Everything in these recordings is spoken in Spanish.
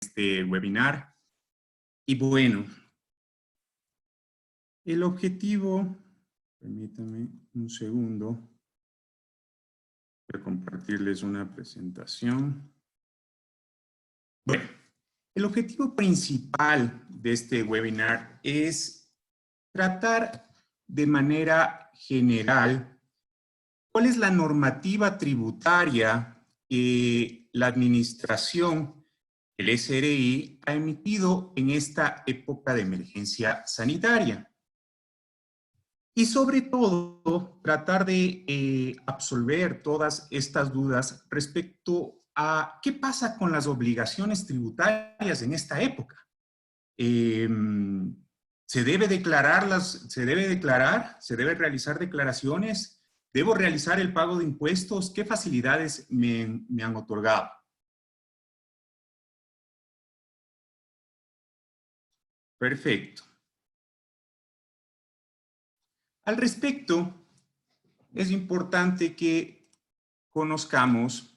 este webinar. Y bueno, el objetivo, permítanme un segundo, voy a compartirles una presentación. Bueno, el objetivo principal de este webinar es tratar de manera general cuál es la normativa tributaria que la administración, el SRI, ha emitido en esta época de emergencia sanitaria. Y sobre todo, tratar de absolver todas estas dudas respecto a qué pasa con las obligaciones tributarias en esta época. ¿Se debe declararlas? ¿Se debe declarar? ¿Se debe realizar declaraciones? ¿Debo realizar el pago de impuestos? ¿Qué facilidades me han otorgado? Perfecto. Al respecto, es importante que conozcamos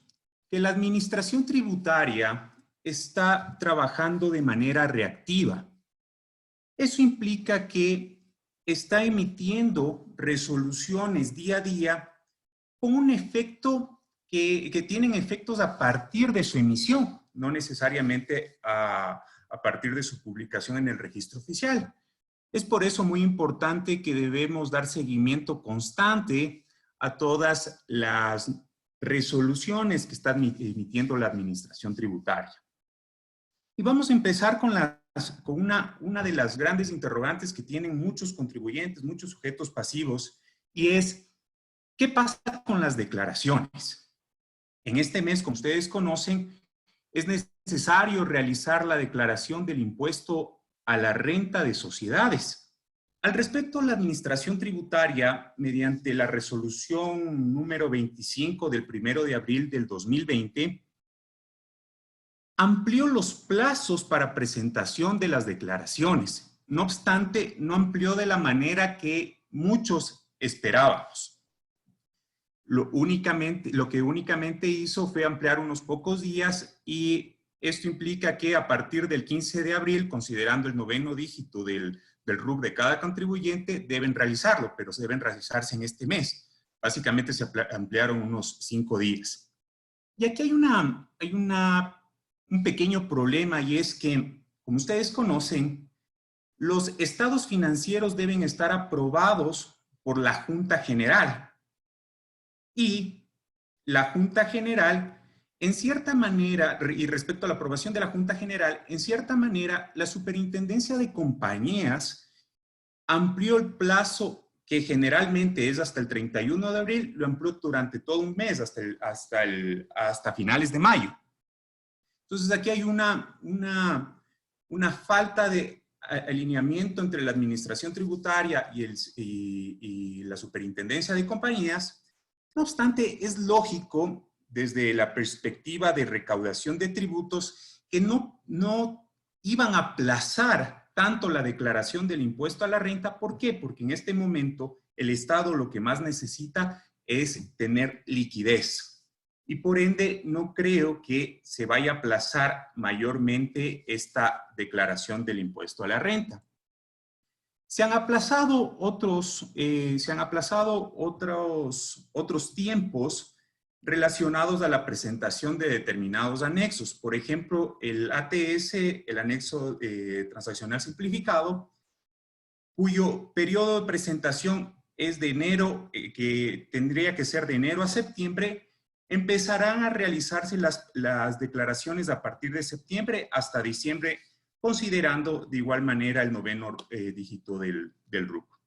que la administración tributaria está trabajando de manera reactiva. Eso implica que está emitiendo resoluciones día a día con un efecto que tienen efectos a partir de su emisión, no necesariamente a partir de su publicación en el registro oficial. Es por eso muy importante que debemos dar seguimiento constante a todas las resoluciones que está emitiendo la administración tributaria. Y vamos a empezar con una de las grandes interrogantes que tienen muchos contribuyentes, muchos sujetos pasivos, y es, ¿qué pasa con las declaraciones? En este mes, como ustedes conocen, es necesario realizar la declaración del impuesto a la renta de sociedades. Al respecto, la Administración Tributaria, mediante la resolución número 25 del 1 de abril del 2020, amplió los plazos para presentación de las declaraciones. No obstante, no amplió de la manera que muchos esperábamos. Lo que únicamente hizo fue ampliar unos pocos días, y esto implica que a partir del 15 de abril, considerando el 9º dígito del RUC de cada contribuyente, deben realizarlo, pero deben realizarse en este mes. Básicamente se ampliaron unos 5 días. Y aquí hay un pequeño problema, y es que, como ustedes conocen, los estados financieros deben estar aprobados por la Junta General. Y la Junta General, en cierta manera, y respecto a la aprobación de la Junta General, en cierta manera, la Superintendencia de Compañías amplió el plazo, que generalmente es hasta el 31 de abril, lo amplió durante todo un mes, hasta finales de mayo. Entonces, aquí hay una falta de alineamiento entre la Administración Tributaria y la Superintendencia de Compañías. No obstante, es lógico, desde la perspectiva de recaudación de tributos, que no iban a aplazar tanto la declaración del impuesto a la renta. ¿Por qué? Porque en este momento el Estado lo que más necesita es tener liquidez. Y por ende, no creo que se vaya a aplazar mayormente esta declaración del impuesto a la renta. Se han aplazado otros tiempos relacionados a la presentación de determinados anexos. Por ejemplo, el ATS, el anexo transaccional simplificado, cuyo periodo de presentación es de enero, que tendría que ser de enero a septiembre. Empezarán a realizarse las declaraciones a partir de septiembre hasta diciembre, considerando de igual manera el 9º dígito del RUC.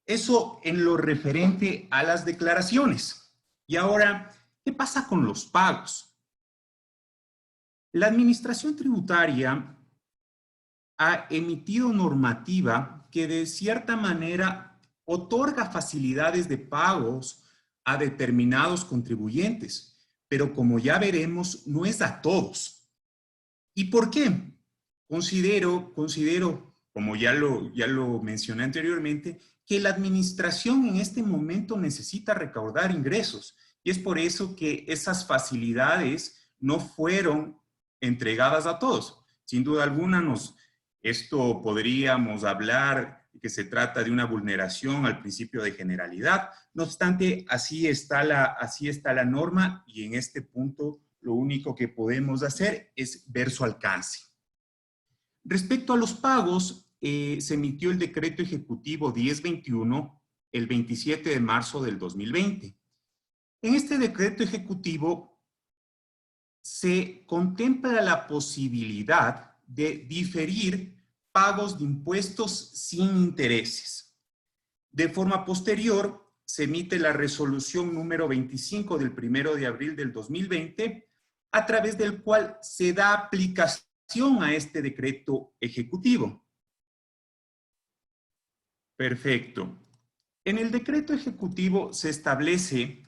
Eso en lo referente a las declaraciones. Y ahora, ¿qué pasa con los pagos? La Administración Tributaria ha emitido normativa que de cierta manera otorga facilidades de pagos a determinados contribuyentes, pero como ya veremos, no es a todos. ¿Y por qué? Considero, como ya lo mencioné anteriormente, que la administración en este momento necesita recaudar ingresos, y es por eso que esas facilidades no fueron entregadas a todos. Sin duda alguna, esto podríamos hablar que se trata de una vulneración al principio de generalidad. No obstante, así está la norma y en este punto lo único que podemos hacer es ver su alcance. Respecto a los pagos, se emitió el decreto ejecutivo 1021 el 27 de marzo del 2020. En este decreto ejecutivo se contempla la posibilidad de diferir pagos de impuestos sin intereses. De forma posterior, se emite la resolución número 25 del 1 de abril del 2020, a través del cual se da aplicación a este decreto ejecutivo. Perfecto. En el decreto ejecutivo se establece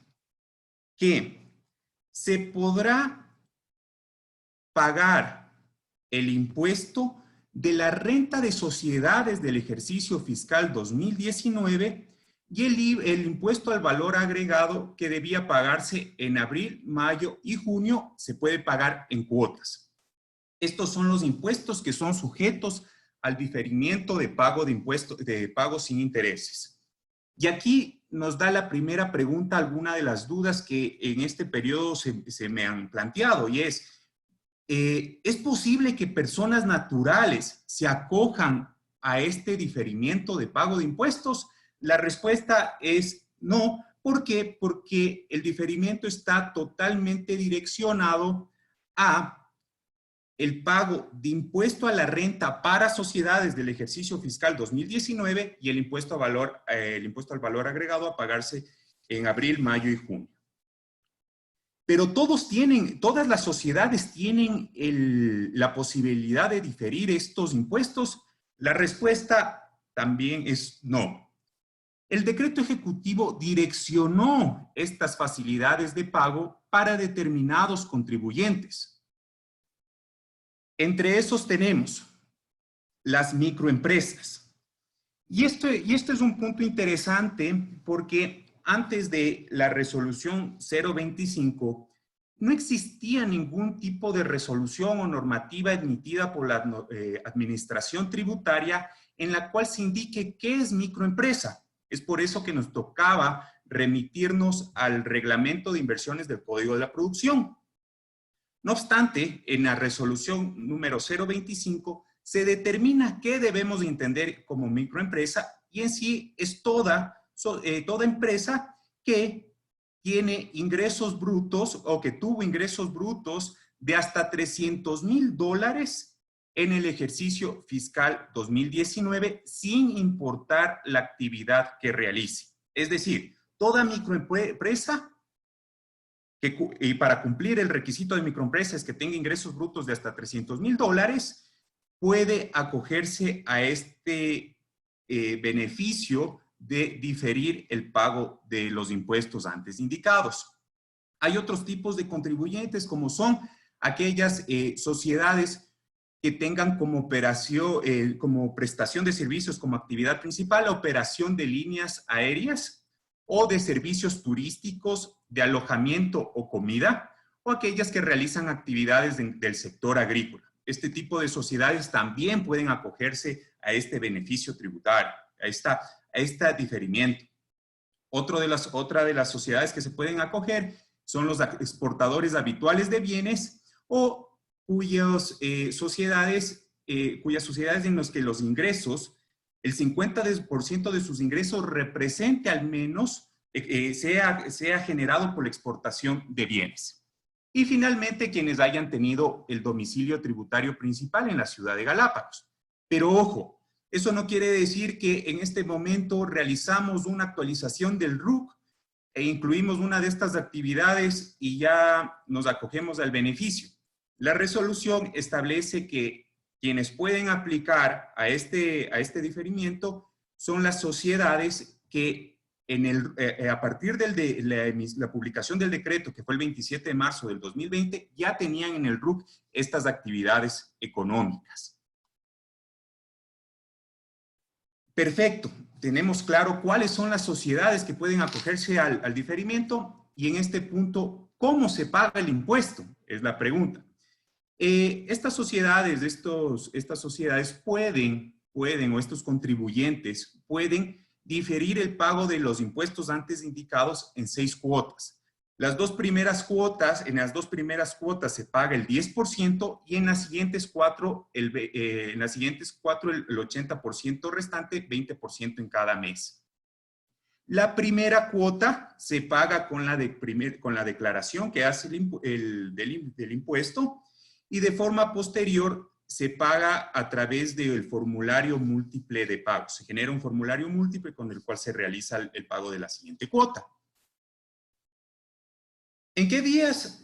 que se podrá pagar el impuesto de la renta de sociedades del ejercicio fiscal 2019 y el impuesto al valor agregado que debía pagarse en abril, mayo y junio se puede pagar en cuotas. Estos son los impuestos que son sujetos al diferimiento de pago de impuestos, de pago sin intereses. Y aquí nos da la primera pregunta alguna de las dudas que en este periodo se me han planteado, y ¿es posible que personas naturales se acojan a este diferimiento de pago de impuestos? La respuesta es no. ¿Por qué? Porque el diferimiento está totalmente direccionado a el pago de impuesto a la renta para sociedades del ejercicio fiscal 2019 y el impuesto al valor agregado a pagarse en abril, mayo y junio. Pero todas las sociedades tienen la posibilidad de diferir estos impuestos. La respuesta también es no. El decreto ejecutivo direccionó estas facilidades de pago para determinados contribuyentes. Entre esos tenemos las microempresas. Y esto es un punto interesante porque antes de la resolución 025 no existía ningún tipo de resolución o normativa emitida por la administración tributaria en la cual se indique qué es microempresa. Es por eso que nos tocaba remitirnos al reglamento de inversiones del Código de la Producción. No obstante, en la resolución número 025 se determina qué debemos entender como microempresa y en sí es toda empresa que tiene ingresos brutos o que tuvo ingresos brutos de hasta $300,000 en el ejercicio fiscal 2019 sin importar la actividad que realice. Es decir, toda microempresa y para cumplir el requisito de microempresa es que tenga ingresos brutos de hasta $300,000, puede acogerse a este beneficio de diferir el pago de los impuestos antes indicados. Hay otros tipos de contribuyentes como son aquellas sociedades que tengan como operación, como prestación de servicios como actividad principal, la operación de líneas aéreas o de servicios turísticos, de alojamiento o comida, o aquellas que realizan actividades del sector agrícola. Este tipo de sociedades también pueden acogerse a este beneficio tributario, a este diferimiento. Otra de las sociedades que se pueden acoger son los exportadores habituales de bienes o cuyas sociedades en las que los ingresos, el 50% de sus ingresos represente al menos sea generado por la exportación de bienes. Y finalmente, quienes hayan tenido el domicilio tributario principal en la ciudad de Galápagos. Pero ojo, eso no quiere decir que en este momento realizamos una actualización del RUC e incluimos una de estas actividades y ya nos acogemos al beneficio. La resolución establece que quienes pueden aplicar a este diferimiento son las sociedades que a partir de la publicación del decreto, que fue el 27 de marzo del 2020, ya tenían en el RUC estas actividades económicas. Perfecto, tenemos claro cuáles son las sociedades que pueden acogerse al diferimiento y en este punto, ¿cómo se paga el impuesto? Es la pregunta. Estas sociedades, estas sociedades pueden, o estos contribuyentes pueden diferir el pago de los impuestos antes indicados en 6 cuotas. En las dos primeras cuotas se paga el 10% y en las siguientes 4 el 80% restante, 20% en cada mes. La primera cuota se paga con la declaración que hace del impuesto y de forma posterior se paga a través del formulario múltiple de pago. Se genera un formulario múltiple con el cual se realiza el pago de la siguiente cuota. ¿En qué días?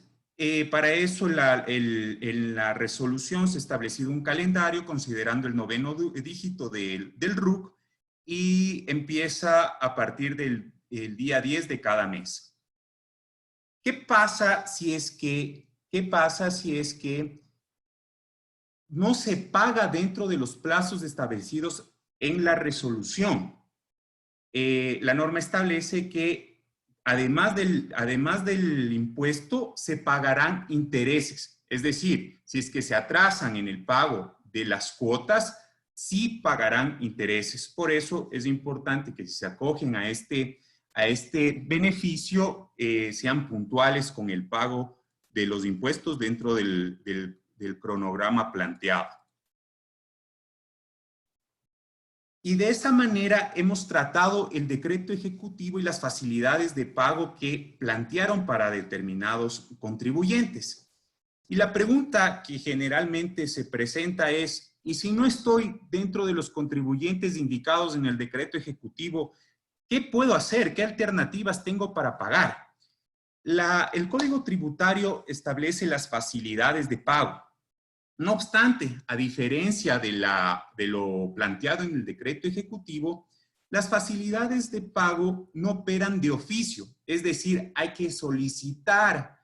Para eso en la resolución se ha establecido un calendario considerando el 9º dígito del RUC y empieza a partir del día 10 de cada mes. ¿Qué pasa si es que no se paga dentro de los plazos establecidos en la resolución? La norma establece que además del impuesto se pagarán intereses. Es decir, si es que se atrasan en el pago de las cuotas, sí pagarán intereses. Por eso es importante que si se acogen a este beneficio, sean puntuales con el pago de los impuestos dentro del cronograma planteado. Y de esa manera hemos tratado el decreto ejecutivo y las facilidades de pago que plantearon para determinados contribuyentes. Y la pregunta que generalmente se presenta es, ¿y si no estoy dentro de los contribuyentes indicados en el decreto ejecutivo, qué puedo hacer? ¿Qué alternativas tengo para pagar? El Código Tributario establece las facilidades de pago. No obstante, a diferencia de lo planteado en el decreto ejecutivo, las facilidades de pago no operan de oficio, es decir, hay que solicitar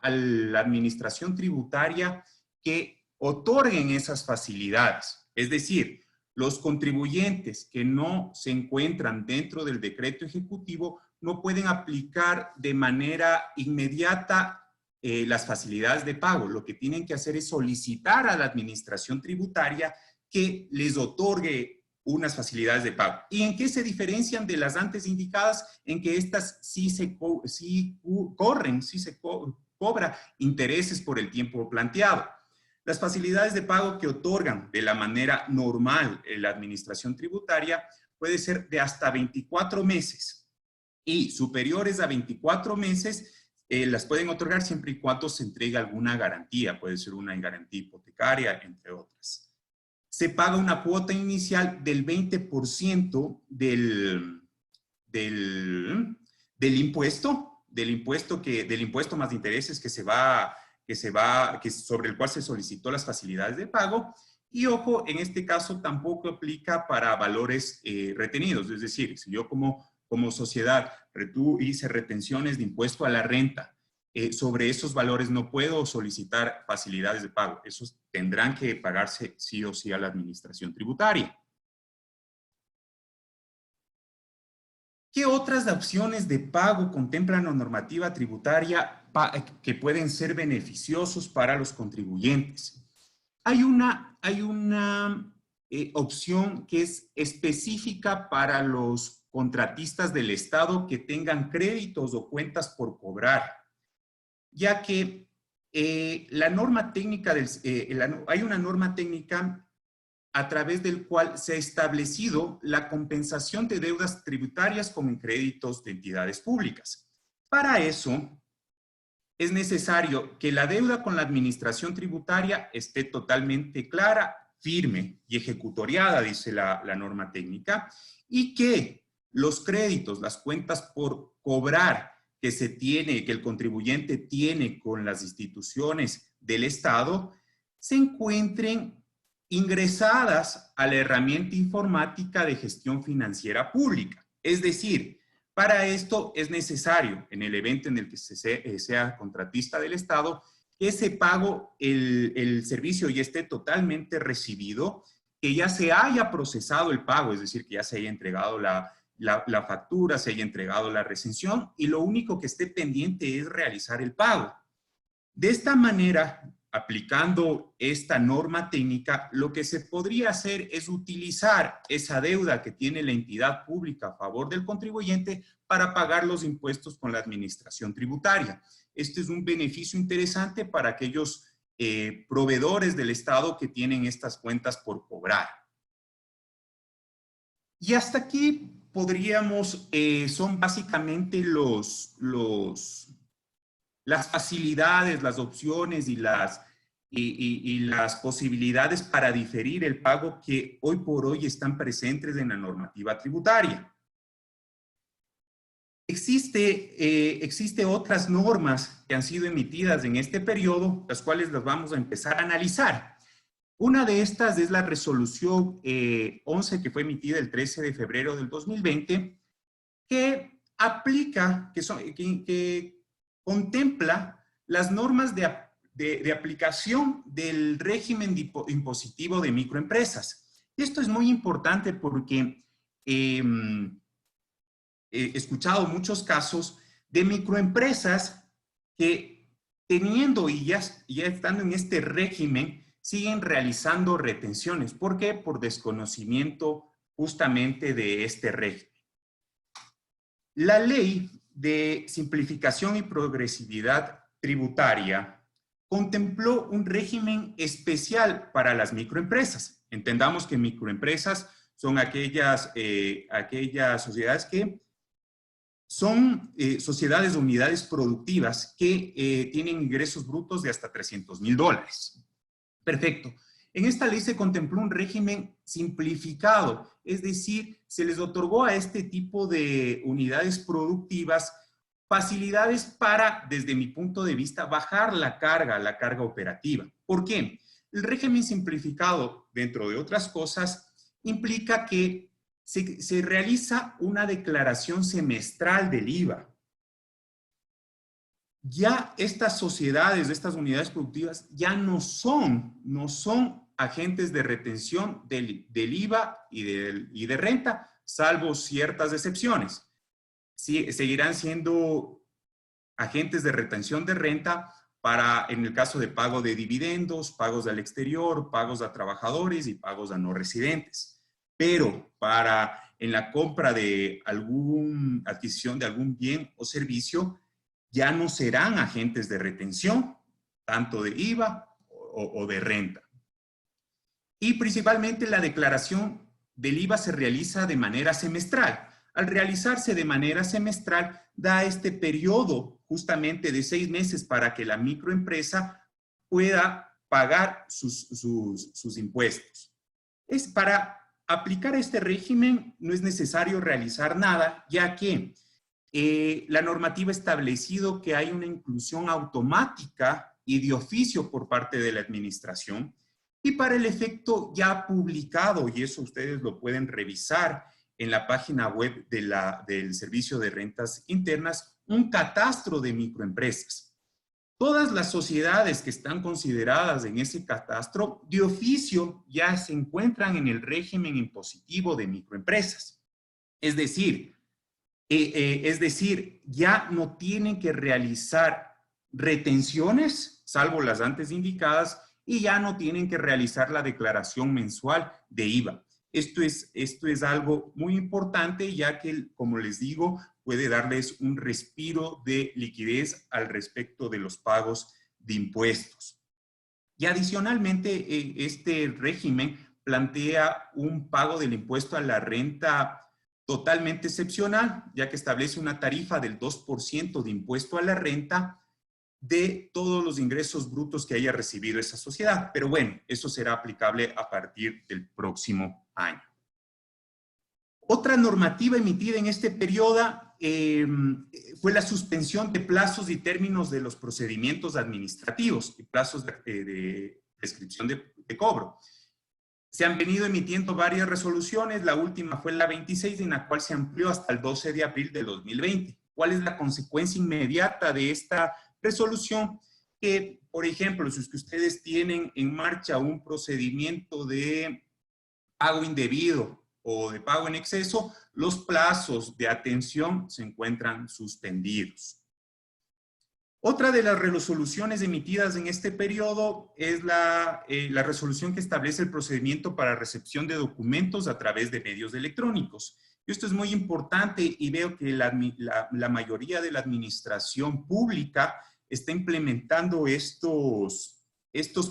a la administración tributaria que otorguen esas facilidades. Es decir, los contribuyentes que no se encuentran dentro del decreto ejecutivo no pueden aplicar de manera inmediata las facilidades de pago. Lo que tienen que hacer es solicitar a la administración tributaria que les otorgue unas facilidades de pago. ¿Y en qué se diferencian de las antes indicadas? En que estas sí se cobra intereses por el tiempo planteado. Las facilidades de pago que otorgan de la manera normal la administración tributaria puede ser de hasta 24 meses y superiores a 24 meses las pueden otorgar siempre y cuando se entregue alguna garantía, puede ser una garantía hipotecaria, entre otras. Se paga una cuota inicial del 20% del impuesto más de intereses sobre el cual se solicitó las facilidades de pago. Y ojo, en este caso tampoco aplica para valores retenidos, es decir, si yo como sociedad hice retenciones de impuesto a la renta, sobre esos valores no puedo solicitar facilidades de pago. Esos tendrán que pagarse sí o sí a la administración tributaria. ¿Qué otras opciones de pago contempla la normativa tributaria que pueden ser beneficiosos para los contribuyentes? Hay una opción que es específica para los contratistas del Estado que tengan créditos o cuentas por cobrar, ya que la norma técnica hay una norma técnica a través del cual se ha establecido la compensación de deudas tributarias con créditos de entidades públicas. Para eso, es necesario que la deuda con la administración tributaria esté totalmente clara, firme y ejecutoriada, dice la norma técnica, y que los créditos, las cuentas por cobrar que el contribuyente tiene con las instituciones del Estado, se encuentren ingresadas a la herramienta informática de gestión financiera pública. Es decir, para esto es necesario, en el evento en el que sea contratista del Estado, que ese pago, el servicio ya esté totalmente recibido, que ya se haya procesado el pago, es decir, que ya se haya entregado la factura, se haya entregado la recensión y lo único que esté pendiente es realizar el pago. De esta manera, aplicando esta norma técnica, lo que se podría hacer es utilizar esa deuda que tiene la entidad pública a favor del contribuyente para pagar los impuestos con la administración tributaria. Este es un beneficio interesante para aquellos proveedores del Estado que tienen estas cuentas por cobrar. Y hasta aquí podríamos, son básicamente las facilidades, las opciones y las posibilidades para diferir el pago que hoy por hoy están presentes en la normativa tributaria. Existe otras normas que han sido emitidas en este periodo, las cuales las vamos a empezar a analizar. Una de estas es la resolución 11 que fue emitida el 13 de febrero del 2020, que aplica, que contempla las normas de aplicación del régimen impositivo de microempresas. Y esto es muy importante porque he escuchado muchos casos de microempresas que teniendo y ya estando en este régimen, siguen realizando retenciones. ¿Por qué? Por desconocimiento justamente de este régimen. La Ley de Simplificación y Progresividad Tributaria contempló un régimen especial para las microempresas. Entendamos que microempresas son aquellas sociedades que son sociedades o unidades productivas que tienen ingresos brutos de hasta $300,000. Perfecto. En esta ley se contempló un régimen simplificado, es decir, se les otorgó a este tipo de unidades productivas facilidades para, desde mi punto de vista, bajar la carga operativa. ¿Por qué? El régimen simplificado, dentro de otras cosas, implica que se realiza una declaración semestral del IVA. Ya estas sociedades, estas unidades productivas, ya no son agentes de retención del IVA y de renta, salvo ciertas excepciones. Sí, seguirán siendo agentes de retención de renta en el caso de pago de dividendos, pagos al exterior, pagos a trabajadores y pagos a no residentes. Pero en la compra de adquisición de algún bien o servicio, ya no serán agentes de retención, tanto de IVA o de renta. Y principalmente la declaración del IVA se realiza de manera semestral. Al realizarse de manera semestral, da este periodo justamente de 6 meses para que la microempresa pueda pagar sus impuestos. Para aplicar este régimen no es necesario realizar nada, ya que la normativa ha establecido que hay una inclusión automática y de oficio por parte de la administración, y para el efecto ya publicado, y eso ustedes lo pueden revisar en la página web del Servicio de Rentas Internas, un catastro de microempresas. Todas las sociedades que están consideradas en ese catastro de oficio ya se encuentran en el régimen impositivo de microempresas. Es decir, ya no tienen que realizar retenciones, salvo las antes indicadas, y ya no tienen que realizar la declaración mensual de IVA. Esto es algo muy importante, ya que, como les digo, puede darles un respiro de liquidez al respecto de los pagos de impuestos. Y adicionalmente, este régimen plantea un pago del impuesto a la renta totalmente excepcional, ya que establece una tarifa del 2% de impuesto a la renta de todos los ingresos brutos que haya recibido esa sociedad. Pero bueno, eso será aplicable a partir del próximo año. Otra normativa emitida en este periodo fue la suspensión de plazos y términos de los procedimientos administrativos y plazos de prescripción de cobro. Se han venido emitiendo varias resoluciones, la última fue la 26, en la cual se amplió hasta el 12 de abril de 2020. ¿Cuál es la consecuencia inmediata de esta resolución? Que, por ejemplo, si ustedes tienen en marcha un procedimiento de pago indebido o de pago en exceso, los plazos de atención se encuentran suspendidos. Otra de las resoluciones emitidas en este periodo es la resolución que establece el procedimiento para recepción de documentos a través de medios electrónicos. Esto es muy importante y veo que la mayoría de la administración pública está implementando estos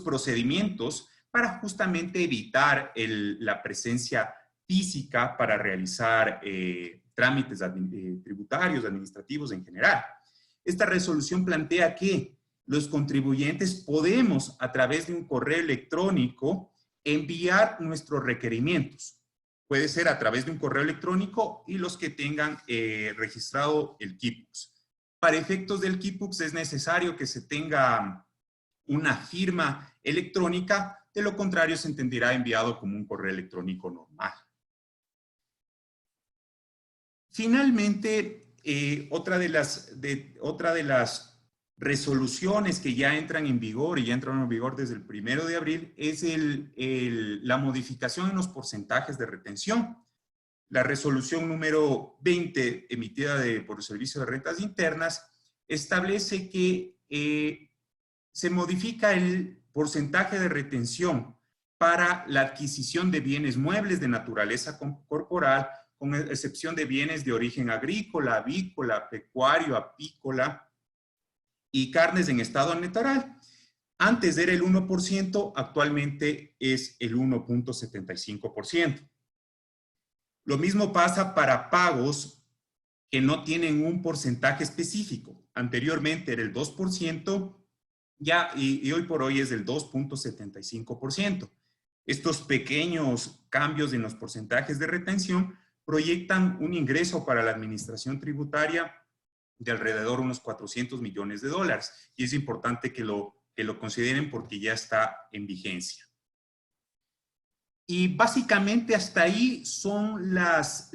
procedimientos para justamente evitar la presencia física para realizar trámites tributarios, administrativos en general. Esta resolución plantea que los contribuyentes podemos, a través de un correo electrónico, enviar nuestros requerimientos. Puede ser a través de un correo electrónico y los que tengan registrado el QuickBooks. Para efectos del QuickBooks es necesario que se tenga una firma electrónica, de lo contrario se entenderá enviado como un correo electrónico normal. Finalmente, otra de las resoluciones que ya entran en vigor y ya entraron en vigor desde el 1 de abril es la modificación en los porcentajes de retención. La resolución número 20 emitida por el Servicio de Rentas Internas establece que se modifica el porcentaje de retención para la adquisición de bienes muebles de naturaleza corporal, con excepción de bienes de origen agrícola, avícola, pecuario, apícola y carnes en estado natural. Antes era el 1%, actualmente es el 1.75%. Lo mismo pasa para pagos que no tienen un porcentaje específico. Anteriormente era el 2%, y hoy por hoy es del 2.75%. Estos pequeños cambios en los porcentajes de retención proyectan un ingreso para la administración tributaria de alrededor de unos $400 millones. Y es importante que lo consideren porque ya está en vigencia. Y básicamente hasta ahí son las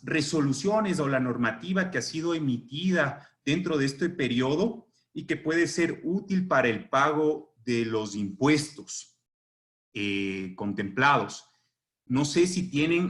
resoluciones o la normativa que ha sido emitida dentro de este periodo y que puede ser útil para el pago de los impuestos contemplados. No sé si tienen